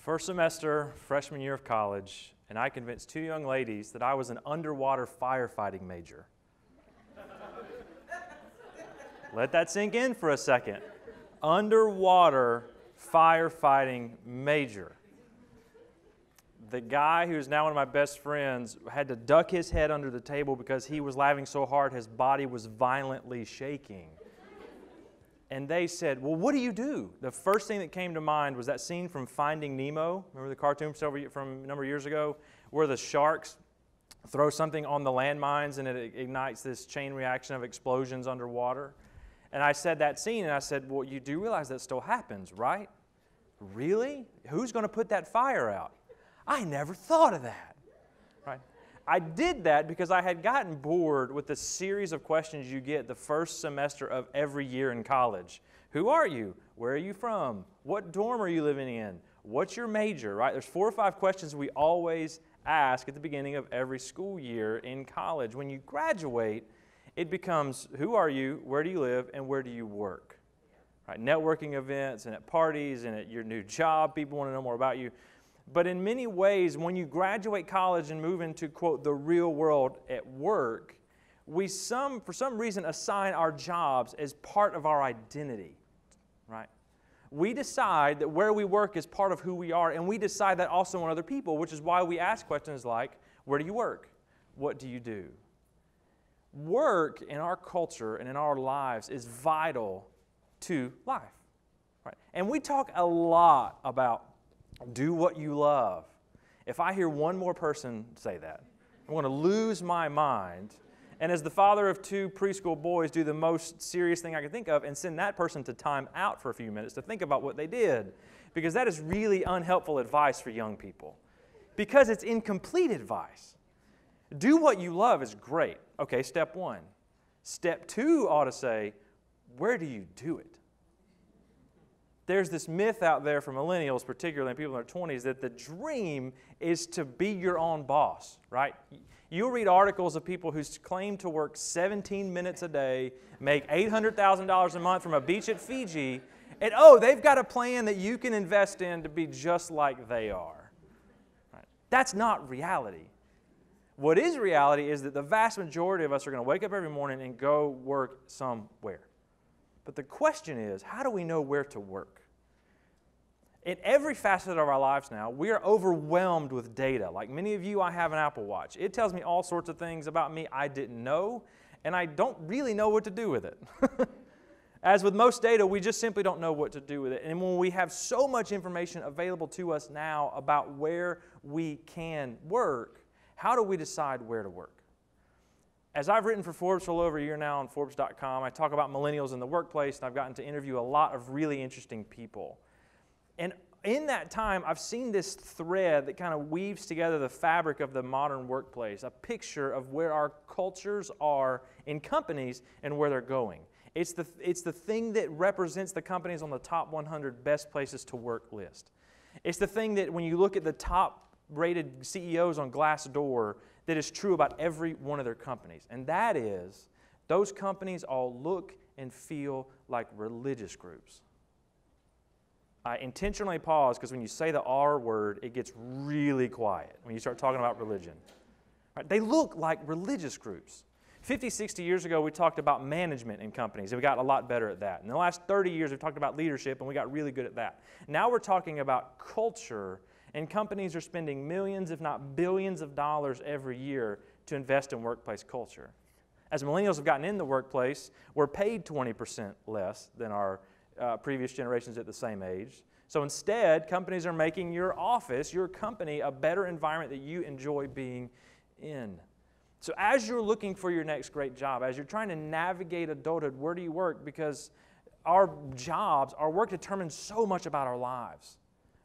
First semester, freshman year of college, and I convinced two young ladies that I was an underwater firefighting major. Let that sink in for a second. Underwater firefighting major. The guy who's now one of my best friends had to duck his head under the table because he was laughing so hard his body was violently shaking. And they said, well, what do you do? The first thing that came to mind was that scene from Finding Nemo. Remember the cartoon from a number of years ago where the sharks throw something on the landmines and it ignites this chain reaction of explosions underwater? And I said that scene, and I said, well, you do realize that still happens, right? Really? Who's going to put that fire out? I never thought of that. Right? I did that because I had gotten bored with the series of questions you get the first semester of every year in college. Who are you? Where are you from? What dorm are you living in? What's your major? Right? There's 4 or 5 questions we always ask at the beginning of every school year in college. When you graduate, it becomes who are you, where do you live, and where do you work? Right? Networking events and at parties and at your new job, people want to know more about you. But in many ways, when you graduate college and move into, quote, the real world at work, we for some reason assign our jobs as part of our identity, right? We decide that where we work is part of who we are, and we decide that also on other people, which is why we ask questions like, where do you work? What do you do? Work in our culture and in our lives is vital to life, right? And we talk a lot about do what you love. If I hear one more person say that, I'm going to lose my mind. And as the father of 2 preschool boys, do the most serious thing I can think of and send that person to time out for a few minutes to think about what they did. Because that is really unhelpful advice for young people. Because it's incomplete advice. Do what you love is great. Okay, step 1. Step 2 ought to say, where do you do it? There's this myth out there for millennials, particularly and people in their 20s, that the dream is to be your own boss, right? You'll read articles of people who claim to work 17 minutes a day, make $800,000 a month from a beach at Fiji, and they've got a plan that you can invest in to be just like they are. Right? That's not reality. What is reality is that the vast majority of us are going to wake up every morning and go work somewhere. But the question is, how do we know where to work? In every facet of our lives now, we are overwhelmed with data. Like many of you, I have an Apple Watch. It tells me all sorts of things about me I didn't know, and I don't really know what to do with it. As with most data, we just simply don't know what to do with it. And when we have so much information available to us now about where we can work, how do we decide where to work? As I've written for Forbes for a little over a year now on Forbes.com, I talk about millennials in the workplace, and I've gotten to interview a lot of really interesting people. And in that time, I've seen this thread that kind of weaves together the fabric of the modern workplace, a picture of where our cultures are in companies and where they're going. It's the thing that represents the companies on the top 100 best places to work list. It's the thing that when you look at the top-rated CEOs on Glassdoor, that is true about every one of their companies. And that is, those companies all look and feel like religious groups. I intentionally pause because when you say the R word, it gets really quiet when you start talking about religion. Right? They look like religious groups. 50, 60 years ago, we talked about management in companies, and we got a lot better at that. In the last 30 years, we've talked about leadership, and we got really good at that. Now we're talking about culture, and companies are spending millions, if not billions of dollars every year to invest in workplace culture. As millennials have gotten in the workplace, we're paid 20% less than our previous generations at the same age. So instead, companies are making your office, your company, a better environment that you enjoy being in. So as you're looking for your next great job, as you're trying to navigate adulthood, where do you work? Because our jobs, our work determines so much about our lives.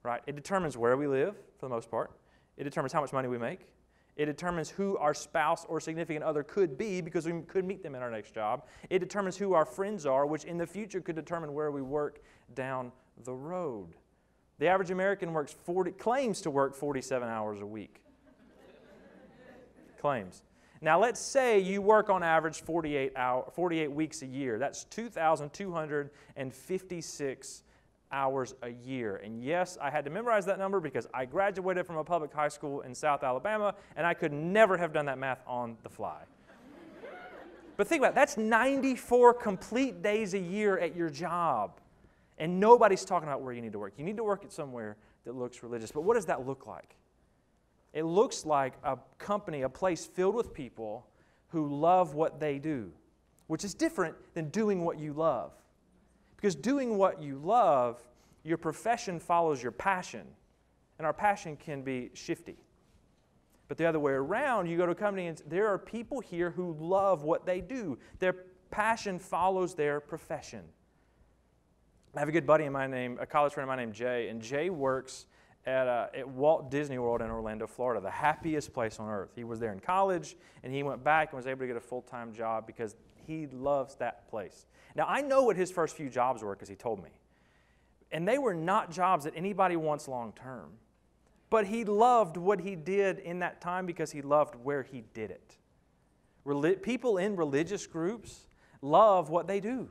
Right? It determines where we live, for the most part. It determines how much money we make. It determines who our spouse or significant other could be because we could meet them in our next job. It determines who our friends are, which in the future could determine where we work down the road. The average American claims to work 47 hours a week. Claims. Now let's say you work on average 48 weeks a year. That's 2,256 hours a year. And yes, I had to memorize that number because I graduated from a public high school in South Alabama, and I could never have done that math on the fly. But think about it, that's 94 complete days a year at your job. And nobody's talking about where you need to work. You need to work at somewhere that looks religious. But what does that look like? It looks like a company, a place filled with people who love what they do, which is different than doing what you love. Because doing what you love, your profession follows your passion, and our passion can be shifty. But the other way around, you go to a company and there are people here who love what they do. Their passion follows their profession. I have a good buddy of mine a college friend of mine named Jay, and Jay works at Walt Disney World in Orlando, Florida, the happiest place on earth. He was there in college, and he went back and was able to get a full-time job because he loves that place. Now, I know what his first few jobs were because he told me. And they were not jobs that anybody wants long-term. But he loved what he did in that time because he loved where he did it. People in religious groups love what they do.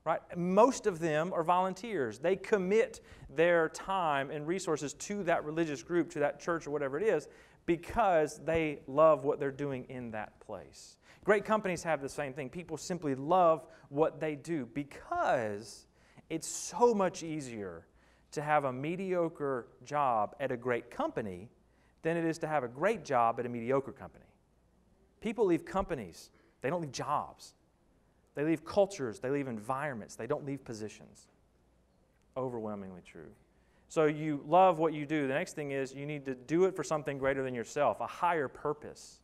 Right? Most of them are volunteers. They commit their time and resources to that religious group, to that church or whatever it is, because they love what they're doing in that place. Great companies have the same thing. People simply love what they do because it's so much easier to have a mediocre job at a great company than it is to have a great job at a mediocre company. People leave companies. They don't leave jobs. They leave cultures, they leave environments, they don't leave positions. Overwhelmingly true. So you love what you do. The next thing is you need to do it for something greater than yourself, a higher purpose.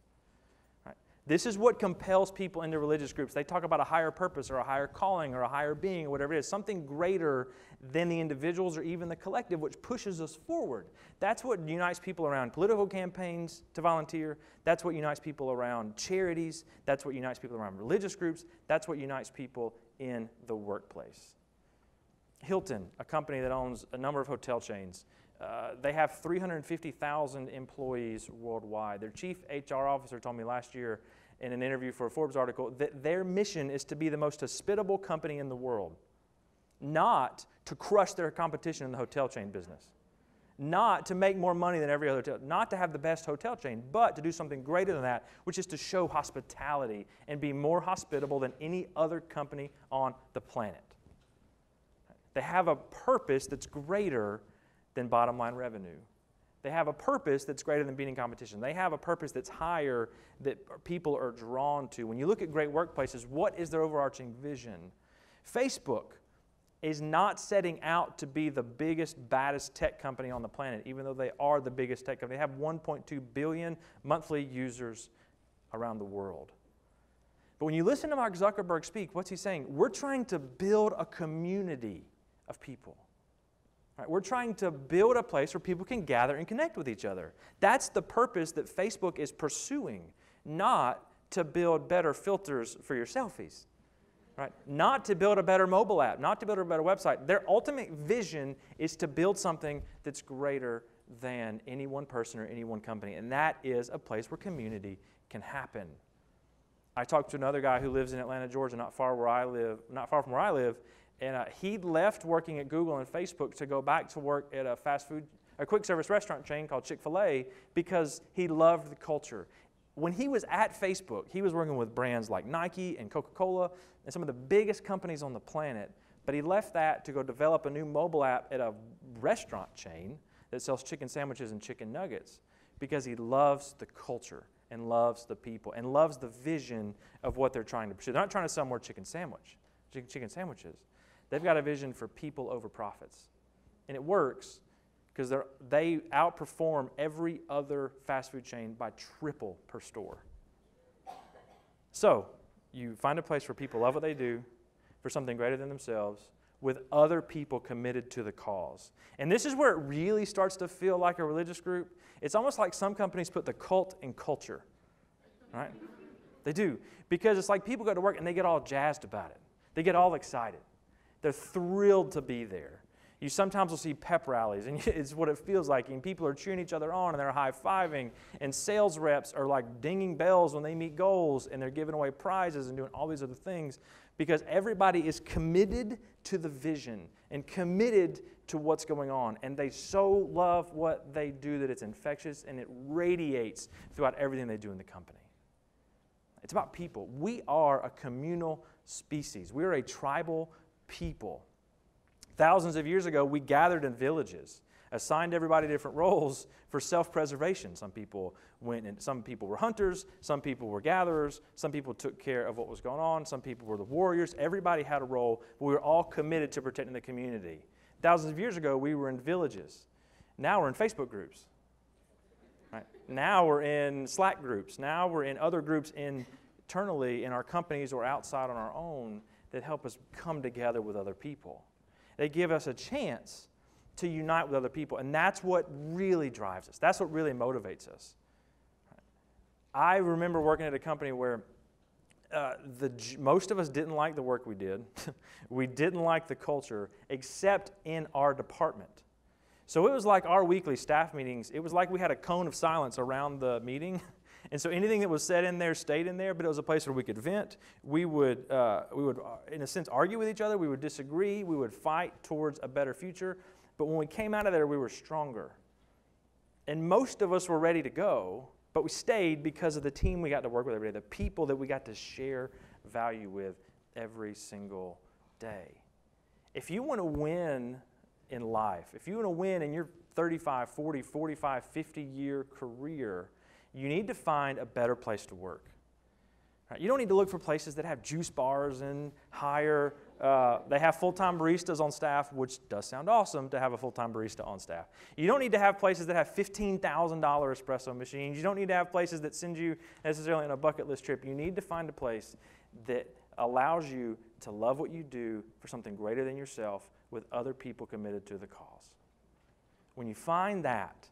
Right? This is what compels people into religious groups. They talk about a higher purpose or a higher calling or a higher being or whatever it is, something greater than the individuals or even the collective, which pushes us forward. That's what unites people around political campaigns to volunteer. That's what unites people around charities. That's what unites people around religious groups. That's what unites people in the workplace. Hilton, a company that owns a number of hotel chains, they have 350,000 employees worldwide. Their chief HR officer told me last year in an interview for a Forbes article that their mission is to be the most hospitable company in the world, not to crush their competition in the hotel chain business, not to make more money than every other hotel, not to have the best hotel chain, but to do something greater than that, which is to show hospitality and be more hospitable than any other company on the planet. They have a purpose that's greater than bottom line revenue. They have a purpose that's greater than beating competition. They have a purpose that's higher that people are drawn to. When you look at great workplaces, what is their overarching vision? Facebook is not setting out to be the biggest, baddest tech company on the planet, even though they are the biggest tech company. They have 1.2 billion monthly users around the world. But when you listen to Mark Zuckerberg speak, what's he saying? We're trying to build a community of people. Right? We're trying to build a place where people can gather and connect with each other. That's the purpose that Facebook is pursuing, not to build better filters for your selfies. Right? Not to build a better mobile app, not to build a better website. Their ultimate vision is to build something that's greater than any one person or any one company, and that is a place where community can happen. I talked to another guy who lives in Atlanta, Georgia, not far from where I live, and he left working at Google and Facebook to go back to work at a quick service restaurant chain called Chick-fil-A because he loved the culture. When he was at Facebook, he was working with brands like Nike and Coca-Cola and some of the biggest companies on the planet, but he left that to go develop a new mobile app at a restaurant chain that sells chicken sandwiches and chicken nuggets because he loves the culture and loves the people and loves the vision of what they're trying to pursue. They're not trying to sell more chicken sandwiches. They've got a vision for people over profits. And it works because they outperform every other fast food chain by triple per store. So you find a place where people love what they do for something greater than themselves with other people committed to the cause. And this is where it really starts to feel like a religious group. It's almost like some companies put the cult in culture, right? They do, because it's like people go to work and they get all jazzed about it. They get all excited. They're thrilled to be there. You sometimes will see pep rallies, and it's what it feels like. And people are cheering each other on, and they're high-fiving. And sales reps are like dinging bells when they meet goals, and they're giving away prizes and doing all these other things because everybody is committed to the vision and committed to what's going on. And they so love what they do that it's infectious, and it radiates throughout everything they do in the company. It's about people. We are a communal species. We are a tribal people. Thousands of years ago, we gathered in villages, assigned everybody different roles for self-preservation. Some people were hunters, some people were gatherers, some people took care of what was going on, some people were the warriors. Everybody had a role, but we were all committed to protecting the community. Thousands of years ago, we were in villages. Now we're in Facebook groups. Right? Now we're in Slack groups. Now we're in other groups internally in our companies or outside on our own that help us come together with other people. They give us a chance to unite with other people, and that's what really drives us. That's what really motivates us. I remember working at a company where most of us didn't like the work we did. We didn't like the culture, except in our department. So it was like our weekly staff meetings. It was like we had a cone of silence around the meeting. And so anything that was said in there stayed in there, but it was a place where we could vent. We would, in a sense, argue with each other. We would disagree. We would fight towards a better future. But when we came out of there, we were stronger. And most of us were ready to go, but we stayed because of the team we got to work with every day, the people that we got to share value with every single day. If you want to win in life, if you want to win in your 35, 40, 45, 50-year career, you need to find a better place to work. Right? You don't need to look for places that have juice bars and they have full-time baristas on staff, which does sound awesome to have a full-time barista on staff. You don't need to have places that have $15,000 espresso machines. You don't need to have places that send you necessarily on a bucket list trip. You need to find a place that allows you to love what you do for something greater than yourself with other people committed to the cause. When you find that,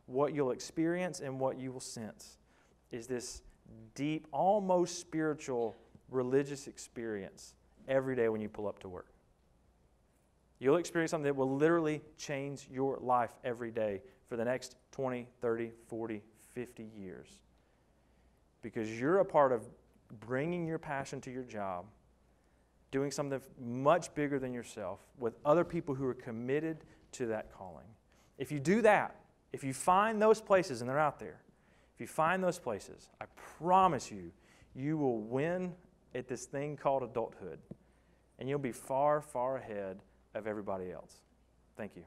what you'll experience and what you will sense is this deep, almost spiritual, religious experience every day when you pull up to work. You'll experience something that will literally change your life every day for the next 20, 30, 40, 50 years. Because you're a part of bringing your passion to your job, doing something much bigger than yourself with other people who are committed to that calling. If you do that, if you find those places, and they're out there, if you find those places, I promise you, you will win at this thing called adulthood. And you'll be far, far ahead of everybody else. Thank you.